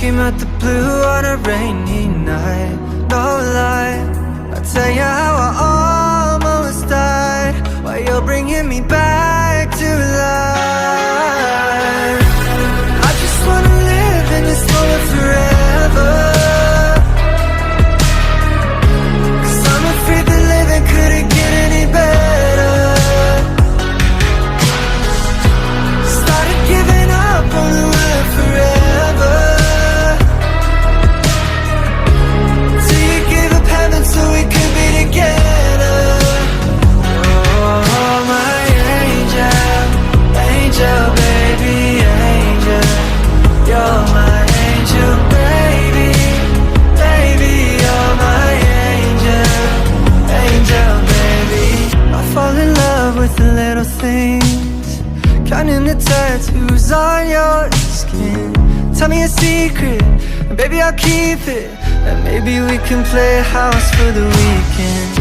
came out the blue on a rainy night. No lie, I'll tell you how I almost died, while you're bringing me back to life. I just wanna live in this moment forever, 'cause I'm afraid that living couldn't get any better. Started giving up on the word forever, till you gave up heaven so we could be together. Oh, my angel, angel, baby, angel. You're my angel, baby, baby. You're my angel, angel, baby. I fall in love with the little things, counting the tattoos on your skin. Tell me a secret, and baby I'll keep it, and maybe we can play house for the weekend.